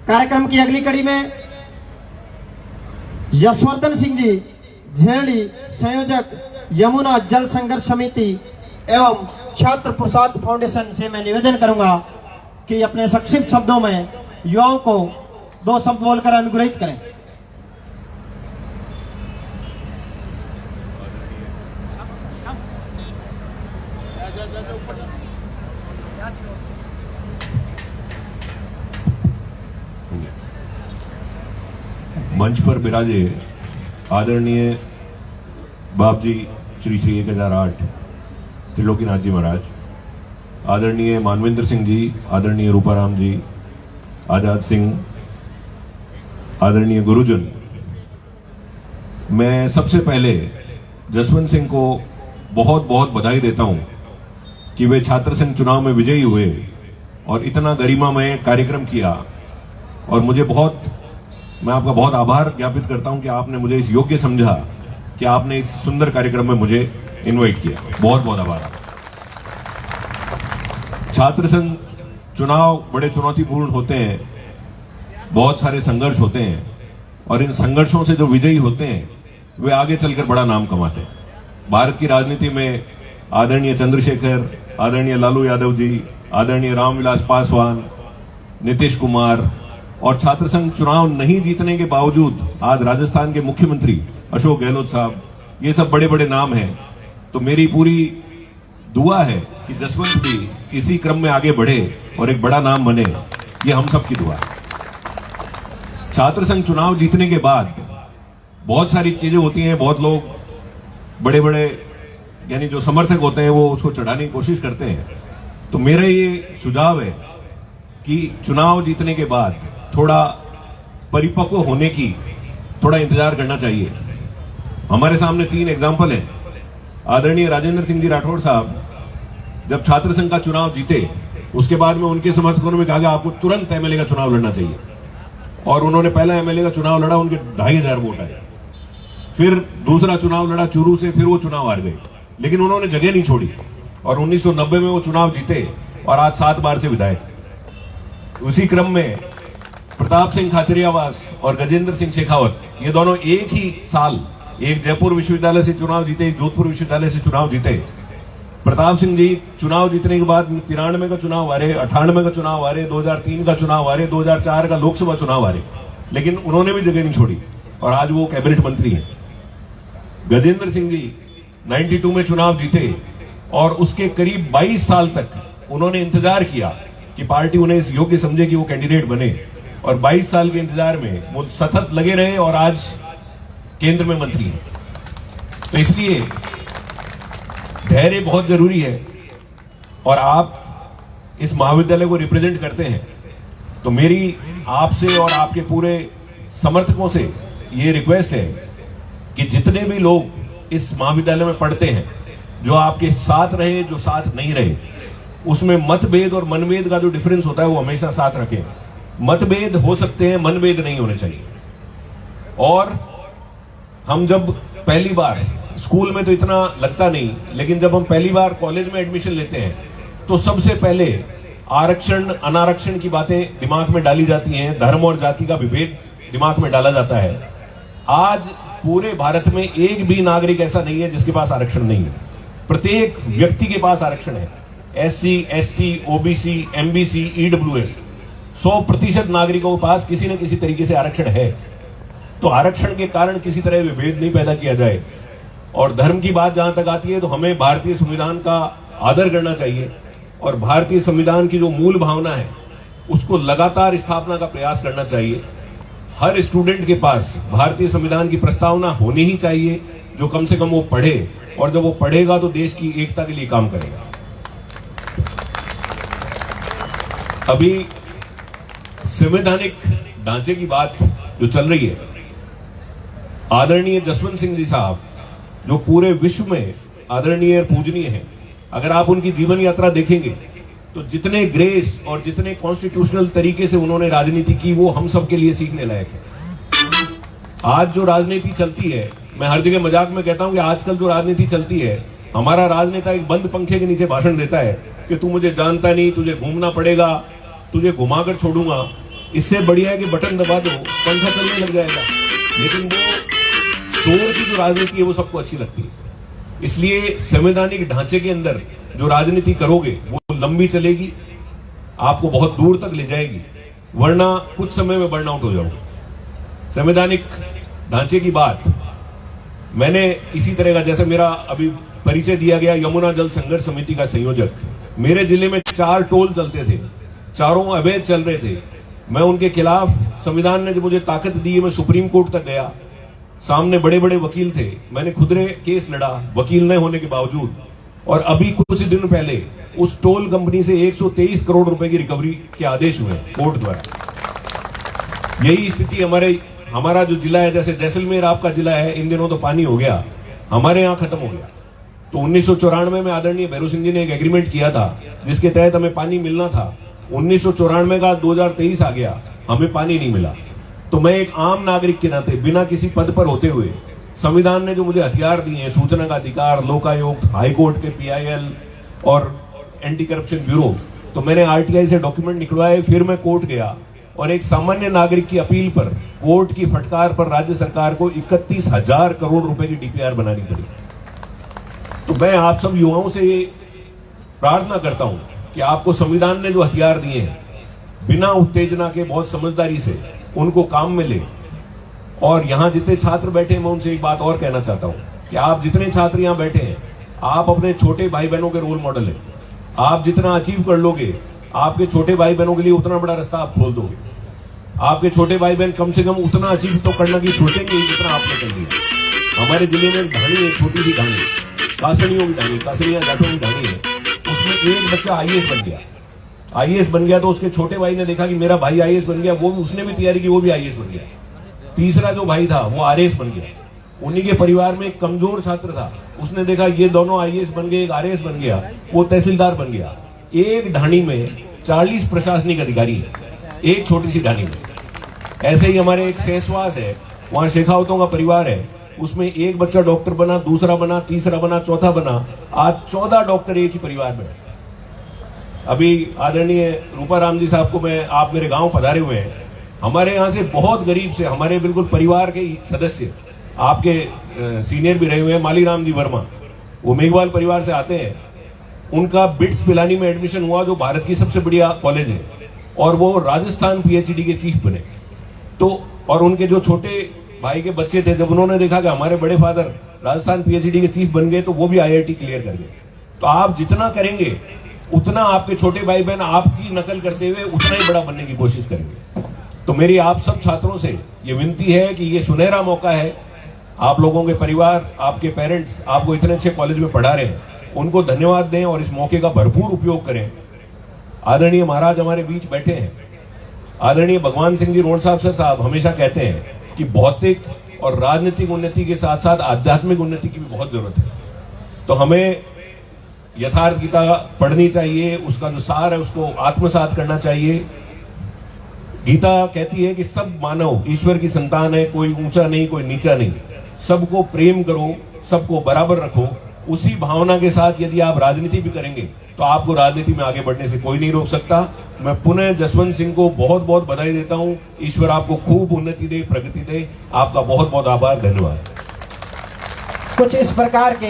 कार्यक्रम की अगली कड़ी में यशवर्धन सिंह जी झेड़ी, संयोजक यमुना जल संघर्ष समिति एवं छात्र प्रसाद फाउंडेशन से मैं निवेदन करूंगा कि अपने संक्षिप्त शब्दों में युवाओं को 2 शब्द बोलकर अनुग्रहित करें। मंच पर विराजे आदरणीय बाप जी श्री श्री 1008 त्रिलोकीनाथ जी महाराज, आदरणीय मानवेंद्र सिंह जी, आदरणीय रूपाराम जी, आजाद सिंह, आदरणीय गुरुजन, मैं सबसे पहले जसवंत सिंह को बहुत बहुत बधाई देता हूं कि वे छात्र संघ चुनाव में विजयी हुए और इतना गरिमामय कार्यक्रम किया। और मैं आपका बहुत आभार ज्ञापित करता हूं कि आपने मुझे इस योग्य समझा कि आपने इस सुंदर कार्यक्रम में मुझे इनवाइट किया। बहुत बहुत आभार। छात्र संघ चुनाव बड़े चुनौतीपूर्ण होते हैं, बहुत सारे संघर्ष होते हैं और इन संघर्षों से जो विजयी होते हैं वे आगे चलकर बड़ा नाम कमाते हैं। भारत की राजनीति में आदरणीय चंद्रशेखर, आदरणीय लालू यादव जी, आदरणीय रामविलास पासवान, नीतीश कुमार और छात्र संघ चुनाव नहीं जीतने के बावजूद आज राजस्थान के मुख्यमंत्री अशोक गहलोत साहब, ये सब बड़े बड़े नाम हैं। तो मेरी पूरी दुआ है कि जसवंत भी इसी क्रम में आगे बढ़े और एक बड़ा नाम बने, ये हम सब की दुआ है। छात्र संघ चुनाव जीतने के बाद बहुत सारी चीजें होती हैं, बहुत लोग बड़े बड़े यानी जो समर्थक होते हैं वो उसको चढ़ाने की कोशिश करते हैं। तो मेरा ये सुझाव है कि चुनाव जीतने के बाद थोड़ा परिपक्व होने की थोड़ा इंतजार करना चाहिए। हमारे सामने 3 एग्जाम्पल हैं। आदरणीय राजेंद्र सिंह जी राठौड़ साहब जब छात्र संघ का चुनाव जीते उसके बाद में उनके समर्थकों ने कहा कि आपको तुरंत एमएलए का चुनाव लड़ना चाहिए और उन्होंने पहला एमएलए का चुनाव लड़ा, उनके 2500 वोट आए। फिर दूसरा चुनाव लड़ा चूरू से, फिर वो चुनाव हार गए, लेकिन उन्होंने जगह नहीं छोड़ी और 1990 में वो चुनाव जीते और आज 7 बार से विधायक। उसी क्रम में प्रताप सिंह खाचरियावास और गजेंद्र सिंह शेखावत, ये दोनों एक ही साल, एक जयपुर विश्वविद्यालय से चुनाव जीते, एक जोधपुर विश्वविद्यालय से चुनाव जीते। प्रताप सिंह जी चुनाव जीतने के बाद 93 का चुनाव हारे, 98 का चुनाव हारे, 2003 का चुनाव हारे, 2004 का लोकसभा चुनाव हारे, लेकिन उन्होंने भी जगह नहीं छोड़ी और आज वो कैबिनेट मंत्री हैं। गजेंद्र सिंह जी 92 में चुनाव जीते और उसके करीब 22 साल तक उन्होंने इंतजार किया कि पार्टी उन्हें इस योग्य समझे कि वो कैंडिडेट बने और 22 साल के इंतजार में वो सतत लगे रहे और आज केंद्र में मंत्री हैं। तो इसलिए धैर्य बहुत जरूरी है और आप इस महाविद्यालय को रिप्रेजेंट करते हैं। तो मेरी आपसे और आपके पूरे समर्थकों से ये रिक्वेस्ट है कि जितने भी लोग इस महाविद्यालय में पढ़ते हैं, जो आपके साथ रहे, जो साथ नहीं रहे, उसमें मतभेद और मनभेद का जो डिफरेंस होता है वो हमेशा साथ रखें। मतभेद हो सकते हैं, मनभेद नहीं होने चाहिए। और हम जब पहली बार, स्कूल में तो इतना लगता नहीं, लेकिन जब हम पहली बार कॉलेज में एडमिशन लेते हैं तो सबसे पहले आरक्षण अनारक्षण की बातें दिमाग में डाली जाती हैं, धर्म और जाति का विभेद दिमाग में डाला जाता है। आज पूरे भारत में एक भी नागरिक ऐसा नहीं है जिसके पास आरक्षण नहीं है। प्रत्येक व्यक्ति के पास आरक्षण है। SC, ST, OBC, MBC, EWS 100% नागरिकों के पास किसी न किसी तरीके से आरक्षण है। तो आरक्षण के कारण किसी तरह विभेद नहीं पैदा किया जाए। और धर्म की बात जहां तक आती है तो हमें भारतीय संविधान का आदर करना चाहिए और भारतीय संविधान की जो मूल भावना है उसको लगातार स्थापना का प्रयास करना चाहिए। हर स्टूडेंट के पास भारतीय संविधान की प्रस्तावना होनी ही चाहिए, जो कम से कम वो पढ़े, और जब वो पढ़ेगा तो देश की एकता के लिए काम करेगा। अभी संवैधानिक ढांचे की बात जो चल रही है, आदरणीय जसवंत सिंह जी साहब जो पूरे विश्व में आदरणीय पूजनीय हैं, अगर आप उनकी जीवन यात्रा देखेंगे तो जितने ग्रेस और जितने कॉन्स्टिट्यूशनल तरीके से उन्होंने राजनीति की वो हम सब के लिए सीखने लायक है। आज जो राजनीति चलती है, मैं हर जगह मजाक में कहता हूं कि आजकल जो राजनीति चलती है, हमारा राजनेता एक बंद पंखे के नीचे भाषण देता है कि तू मुझे जानता नहीं, तुझे घूमना पड़ेगा, तुझे घुमाकर छोड़ूंगा। इससे बढ़िया है कि बटन दबा दो, पंखा चलने लग जाएगा। लेकिन वो शोर की जो राजनीति है वो सबको अच्छी लगती है। इसलिए संवैधानिक ढांचे के अंदर जो राजनीति करोगे वो लंबी चलेगी, आपको बहुत दूर तक ले जाएगी, वरना कुछ समय में बर्नआउट हो जाओगे। संवैधानिक ढांचे की बात मैंने इसी तरह का, जैसे मेरा अभी परिचय दिया गया यमुना जल संघर्ष समिति का संयोजक, मेरे जिले में 4 टोल चलते थे, चारों अवैध चल रहे थे। मैं उनके खिलाफ, संविधान ने जो मुझे ताकत दी है, मैं सुप्रीम कोर्ट तक गया, सामने बड़े बड़े वकील थे, मैंने खुदरे केस लड़ा वकील न होने के बावजूद। और अभी कुछ दिन पहले उस टोल कंपनी से 123 करोड़ रुपए की रिकवरी के आदेश हुए कोर्ट द्वारा। यही स्थिति हमारा जो जिला है, जैसे जैसलमेर आपका जिला है, इन दिनों तो पानी हो गया, हमारे यहां खत्म हो गया। तो 1994 में आदरणीय भैरू सिंह जी ने एक एग्रीमेंट किया था जिसके तहत हमें पानी मिलना था। 1994 का 2023 आ गया, हमें पानी नहीं मिला। तो मैं एक आम नागरिक के नाते, बिना किसी पद पर होते हुए, संविधान ने जो मुझे हथियार दिए हैं, सूचना का अधिकार, लोकायुक्त, हाईकोर्ट के PIL और एंटी करप्शन ब्यूरो, तो मैंने RTI से डॉक्यूमेंट निकलवाए। फिर मैं कोर्ट गया और एक सामान्य नागरिक की अपील पर, कोर्ट की फटकार पर राज्य सरकार को 31,000 करोड़ रुपए की DPR बनानी पड़ी। तो मैं आप सब युवाओं से ये प्रार्थना करता हूं कि आपको संविधान ने जो हथियार दिए हैं, बिना उत्तेजना के, बहुत समझदारी से उनको काम में ले। और यहां जितने छात्र बैठे हैं, मैं उनसे एक बात और कहना चाहता हूं कि आप जितने छात्र यहां बैठे हैं, आप अपने छोटे भाई बहनों के रोल मॉडल हैं। आप जितना अचीव कर लोगे, आपके छोटे भाई बहनों के लिए उतना बड़ा रास्ता आप खोल दोगे। आपके छोटे भाई बहन कम से कम उतना अचीव तो करना की सोचेंगे जितना आपने कर दिया। हमारे जिले में ढाणी है, छोटी सी ढाणी, कासनियों की ढाणी, कासनिया जाटों की ढाणी है, उसमें एक बच्चा IAS बन गया। IAS बन गया तो उसके छोटे भाई ने देखा कि मेरा भाई IAS बन गया, वो भी, उसने भी तैयारी की, वो भी IAS बन गया। तीसरा जो भाई था वो RAS बन गया। उन्हीं के परिवार में एक कमजोर छात्र था, उसने देखा ये दोनों IAS बन गए, एक RAS बन गया, वो तहसीलदार बन गया। एक ढाणी में 40 प्रशासनिक अधिकारी है, एक छोटी सी ढाणी में। ऐसे ही हमारे एक सहसवास है, वहां शेखावतों का परिवार है, उसमें एक बच्चा डॉक्टर बना, दूसरा बना, तीसरा बना, चौथा बना, आज 14 डॉक्टर एक ही परिवार में है। अभी आदरणीय रूपाराम जी साहब को आप मेरे गांव पधारे हुए हैं, हमारे यहां से बहुत गरीब से, हमारे बिल्कुल परिवार के सदस्य, आपके सीनियर भी रहे हुए हैं, मालीराम जी वर्मा, वो मेघवाल परिवार से आते हैं। उनका बिट्स पिलानी में एडमिशन हुआ, जो भारत की सबसे बढ़िया कॉलेज है, और वो राजस्थान PhD के चीफ बने। तो और उनके जो छोटे भाई के बच्चे थे, जब उन्होंने देखा कि हमारे बड़े फादर राजस्थान PhD के चीफ बन गए, तो वो भी IIT क्लियर कर गए। तो आप जितना करेंगे उतना आपके छोटे भाई बहन आपकी नकल करते हुए उतना ही बड़ा बनने की कोशिश करेंगे। तो मेरी आप सब छात्रों से ये विनती है कि ये सुनहरा मौका है, आप लोगों के परिवार, आपके पेरेंट्स आपको इतने अच्छे कॉलेज में पढ़ा रहे हैं, उनको धन्यवाद दें और इस मौके का भरपूर उपयोग करें। आदरणीय महाराज हमारे बीच बैठे हैं, आदरणीय भगवान सिंह जी रोड साहब हमेशा कहते हैं कि भौतिक और राजनीतिक उन्नति के साथ साथ आध्यात्मिक उन्नति की भी बहुत जरूरत है। तो हमें यथार्थ गीता पढ़नी चाहिए, उसका जो सार है उसको आत्मसात करना चाहिए। गीता कहती है कि सब मानव ईश्वर की संतान है, कोई ऊंचा नहीं, कोई नीचा नहीं, सबको प्रेम करो, सबको बराबर रखो। उसी भावना के साथ यदि आप राजनीति भी करेंगे तो आपको राजनीति में आगे बढ़ने से कोई नहीं रोक सकता। मैं पुनः जसवंत सिंह को बहुत बहुत बधाई देता हूं। ईश्वर आपको खूब उन्नति दे, प्रगति दे। आपका बहुत बहुत आभार, धन्यवाद। कुछ इस प्रकार के